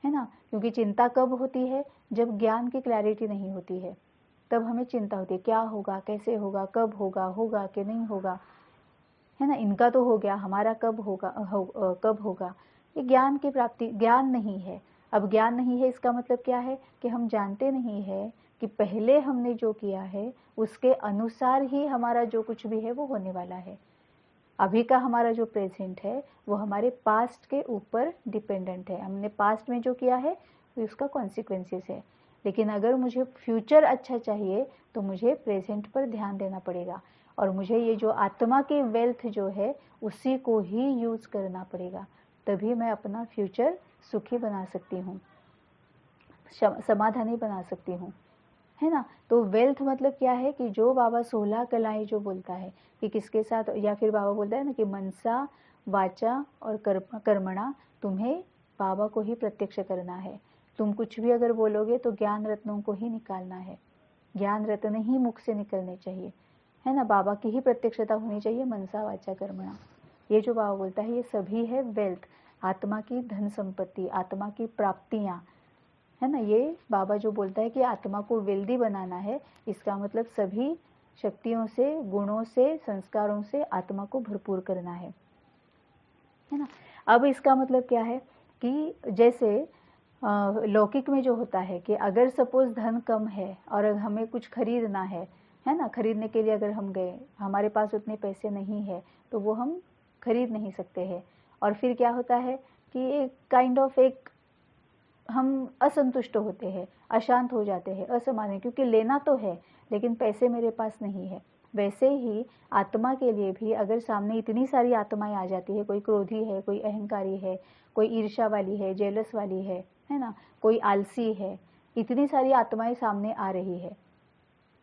ना। क्योंकि चिंता कब होती है, जब ज्ञान की क्लैरिटी नहीं होती है, तब हमें चिंता होती है, क्या होगा, कैसे होगा, कब होगा, होगा कि नहीं होगा, है ना। इनका तो हो गया, हमारा कब होगा, कब होगा। ये ज्ञान की प्राप्ति, ज्ञान नहीं है। अब ज्ञान नहीं है इसका मतलब क्या है कि हम जानते नहीं है कि पहले हमने जो किया है उसके अनुसार ही हमारा जो कुछ भी है वो होने वाला है। अभी का हमारा जो प्रेजेंट है वो हमारे पास्ट के ऊपर डिपेंडेंट है, हमने पास्ट में जो किया है तो उसका कॉन्सिक्वेंसेस है। लेकिन अगर मुझे फ्यूचर अच्छा चाहिए तो मुझे प्रेजेंट पर ध्यान देना पड़ेगा, और मुझे ये जो आत्मा की वेल्थ जो है उसी को ही यूज करना पड़ेगा, तभी मैं अपना फ्यूचर सुखी बना सकती हूँ, समाधानी बना सकती हूँ, है ना। तो वेल्थ मतलब क्या है कि जो बाबा 16 कलाएं जो बोलता है कि किसके साथ, या फिर बाबा बोलता है ना कि मनसा, वाचा और कर्मणा, तुम्हें बाबा को ही प्रत्यक्ष करना है। तुम कुछ भी अगर बोलोगे तो ज्ञान रत्नों को ही निकालना है, ज्ञान रत्न ही मुख से निकलने चाहिए, है ना। बाबा की ही प्रत्यक्षता होनी चाहिए, मनसा, वाचा, कर्मणा, ये जो बाबा बोलता है ये सभी है वेल्थ, आत्मा की धन संपत्ति, आत्मा की प्राप्तियाँ, है ना। ये बाबा जो बोलता है कि आत्मा को वेल्दी बनाना है, इसका मतलब सभी शक्तियों से, गुणों से, संस्कारों से आत्मा को भरपूर करना है ना। अब इसका मतलब क्या है कि जैसे लौकिक में जो होता है कि अगर सपोज धन कम है और हमें कुछ खरीदना है ना, खरीदने के लिए अगर हम गए, हमारे पास उतने पैसे नहीं है तो वो हम खरीद नहीं सकते हैं, और फिर क्या होता है कि एक काइंड ऑफ एक हम असंतुष्ट होते हैं, अशांत हो जाते हैं, असमाधान, क्योंकि लेना तो है लेकिन पैसे मेरे पास नहीं है। वैसे ही आत्मा के लिए भी अगर सामने इतनी सारी आत्माएं आ जाती है, कोई क्रोधी है, कोई अहंकारी है, कोई ईर्ष्या वाली है, जेलस वाली है ना, कोई आलसी है, इतनी सारी आत्माएं सामने आ रही है,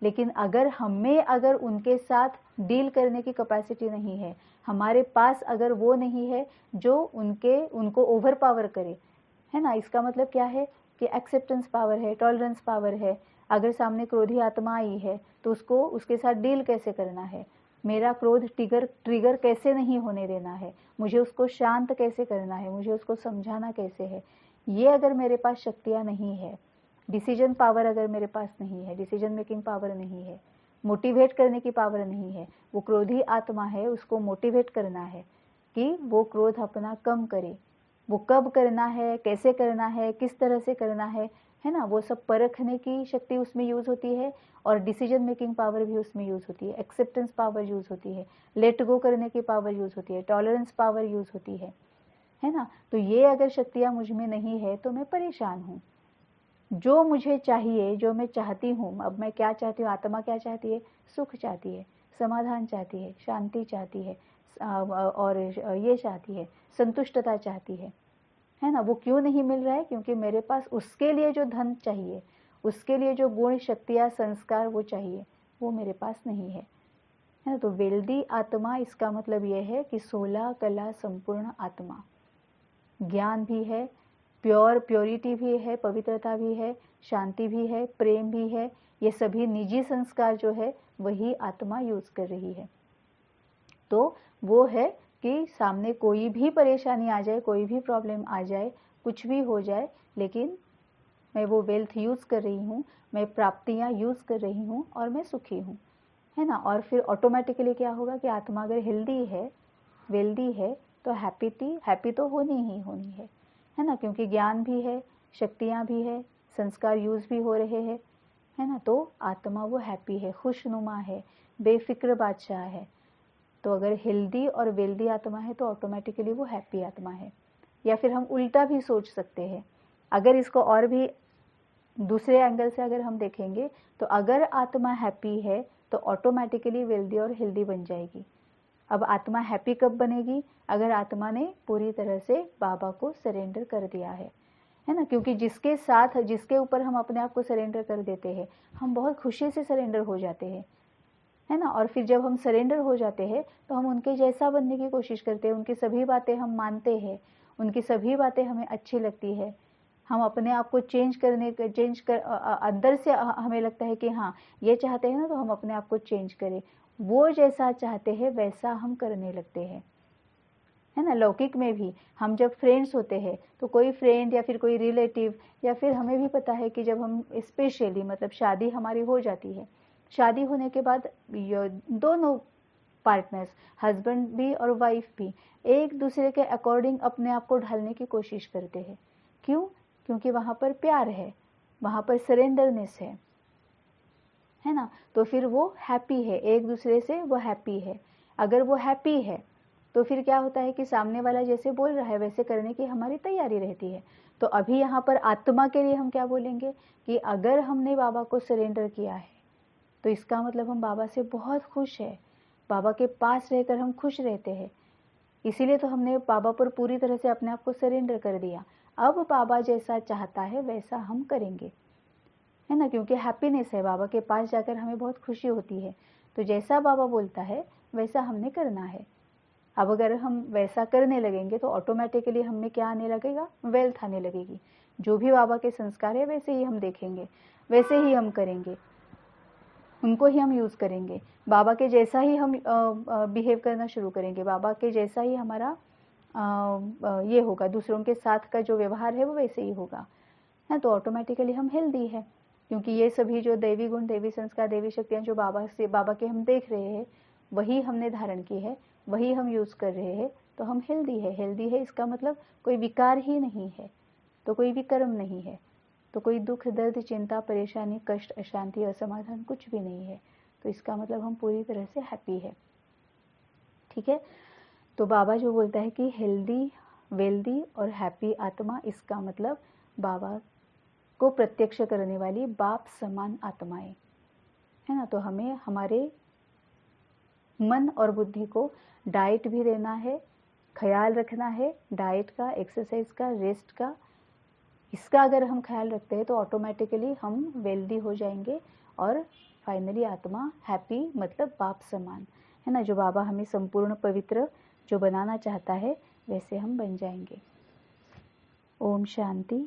लेकिन अगर उनके साथ डील करने की कैपेसिटी नहीं है, हमारे पास अगर वो नहीं है जो उनको ओवर पावर करे, है ना, इसका मतलब क्या है कि एक्सेप्टेंस पावर है, टॉलरेंस पावर है। अगर सामने क्रोधी आत्मा आई है तो उसके साथ डील कैसे करना है, मेरा क्रोध ट्रिगर कैसे नहीं होने देना है, मुझे उसको शांत कैसे करना है, मुझे उसको समझाना कैसे है, ये अगर मेरे पास शक्तियाँ नहीं है, डिसीजन पावर अगर मेरे पास नहीं है, डिसीजन मेकिंग पावर नहीं है, मोटिवेट करने की पावर नहीं है, वो क्रोधी आत्मा है, उसको मोटिवेट करना है कि वो क्रोध अपना कम करे, वो कब करना है, कैसे करना है, किस तरह से करना है ना, वो सब परखने की शक्ति उसमें यूज़ होती है, और डिसीजन मेकिंग पावर भी उसमें यूज़ होती है, एक्सेप्टेंस पावर यूज़ होती है, लेट गो करने की पावर यूज़ होती है, टॉलरेंस पावर यूज़ होती है ना। तो ये अगर शक्तियाँ मुझ में नहीं है तो मैं परेशान हूँ। जो मुझे चाहिए, जो मैं चाहती हूँ, अब मैं क्या चाहती हूँ, आत्मा क्या चाहती है, सुख चाहती है, समाधान चाहती है, शांति चाहती है, और ये चाहती है, संतुष्टता चाहती है ना। वो क्यों नहीं मिल रहा है, क्योंकि मेरे पास उसके लिए जो धन चाहिए, उसके लिए जो गुण, शक्तियाँ, संस्कार वो चाहिए, वो मेरे पास नहीं है ना। तो वेल्दी आत्मा, इसका मतलब ये है कि 16 कला संपूर्ण आत्मा, ज्ञान भी है, प्योरिटी भी है, पवित्रता भी है, शांति भी है, प्रेम भी है, ये सभी निजी संस्कार जो है वही आत्मा यूज कर रही है। तो वो है कि सामने कोई भी परेशानी आ जाए, कोई भी प्रॉब्लम आ जाए, कुछ भी हो जाए, लेकिन मैं वो वेल्थ यूज कर रही हूँ, मैं प्राप्तियाँ यूज कर रही हूँ और मैं सुखी हूँ, है ना। और फिर ऑटोमेटिकली क्या होगा कि आत्मा अगर हेल्दी है, वेल्दी है, तो हैप्पी तो होनी ही होनी है ना, क्योंकि ज्ञान भी है, शक्तियाँ भी है, संस्कार यूज भी हो रहे हैं, है ना। तो आत्मा वो हैप्पी है, खुशनुमा है, बेफिक्र बादशाह है। तो अगर हेल्दी और वेल्दी आत्मा है तो ऑटोमेटिकली वो हैप्पी आत्मा है। या फिर हम उल्टा भी सोच सकते हैं, अगर इसको और भी दूसरे एंगल से अगर हम देखेंगे, तो अगर आत्मा हैप्पी है तो ऑटोमेटिकली वेल्दी और हेल्दी बन जाएगी। अब आत्मा हैप्पी कब बनेगी, अगर आत्मा ने पूरी तरह से बाबा को सरेंडर कर दिया है ना। क्योंकि जिसके ऊपर हम अपने आप को सरेंडर कर देते हैं, हम बहुत खुशी से सरेंडर हो जाते हैं, है ना। और फिर जब हम सरेंडर हो जाते हैं तो हम उनके जैसा बनने की कोशिश करते हैं, उनकी सभी बातें हम मानते हैं, उनकी सभी बातें हमें अच्छी लगती है, हम अपने आप को चेंज कर अंदर से हमें लगता है कि हाँ ये चाहते हैं ना, तो हम अपने आप को चेंज करें, वो जैसा चाहते हैं वैसा हम करने लगते हैं, है ना। लौकिक में भी हम जब फ्रेंड्स होते हैं तो कोई फ्रेंड या फिर कोई रिलेटिव, या फिर हमें भी पता है कि जब हम स्पेशली मतलब शादी हमारी हो जाती है, शादी होने के बाद दोनों पार्टनर्स, हस्बैंड भी और वाइफ भी, एक दूसरे के अकॉर्डिंग अपने आप को ढालने की कोशिश करते हैं। क्यों? क्योंकि वहाँ पर प्यार है, वहाँ पर सरेंडरनेस है ना। तो फिर वो हैप्पी है, एक दूसरे से वो हैप्पी है। अगर वो हैप्पी है तो फिर क्या होता है कि सामने वाला जैसे बोल रहा है वैसे करने की हमारी तैयारी रहती है। तो अभी यहाँ पर आत्मा के लिए हम क्या बोलेंगे कि अगर हमने बाबा को सरेंडर किया है तो इसका मतलब हम बाबा से बहुत खुश है, बाबा के पास रहकर हम खुश रहते हैं, इसीलिए तो हमने बाबा पर पूरी तरह से अपने आप को सरेंडर कर दिया। अब बाबा जैसा चाहता है वैसा हम करेंगे, है ना, क्योंकि हैप्पीनेस है, बाबा के पास जाकर हमें बहुत खुशी होती है। तो जैसा बाबा बोलता है वैसा हमने करना है। अब अगर हम वैसा करने लगेंगे तो ऑटोमेटिकली हमें क्या आने लगेगा, वेल्थ आने लगेगी। जो भी बाबा के संस्कार है वैसे ही हम देखेंगे, वैसे ही हम करेंगे, उनको ही हम यूज़ करेंगे, बाबा के जैसा ही हम बिहेव करना शुरू करेंगे, बाबा के जैसा ही हमारा ये होगा, दूसरों के साथ का जो व्यवहार है वो वैसे ही होगा, है। तो ऑटोमेटिकली हम हेल्दी है। क्योंकि ये सभी जो दैवी गुण, दैवी संस्कार, दैवी शक्तियाँ जो बाबा के हम देख रहे हैं, वही हमने धारण की है, वही हम यूज़ कर रहे हैं, तो हम हेल्दी है। हेल्दी है इसका मतलब कोई विकार ही नहीं है, तो कोई विकर्म नहीं है, तो कोई दुख, दर्द, चिंता, परेशानी, कष्ट, अशांति, असमाधान कुछ भी नहीं है। तो इसका मतलब हम पूरी तरह से हैप्पी है। ठीक है, तो बाबा जो बोलता है कि हेल्दी, वेल्दी और हैप्पी आत्मा, इसका मतलब बाबा को प्रत्यक्ष करने वाली बाप समान आत्माएं, है ना। तो हमें हमारे मन और बुद्धि को डाइट भी देना है, ख्याल रखना है डाइट का, एक्सरसाइज का, रेस्ट का। इसका अगर हम ख्याल रखते हैं तो ऑटोमेटिकली हम वेल्दी हो जाएंगे और फाइनली आत्मा हैप्पी, मतलब बाप समान, है ना। जो बाबा हमें संपूर्ण पवित्र जो बनाना चाहता है, वैसे हम बन जाएंगे। ओम शांति।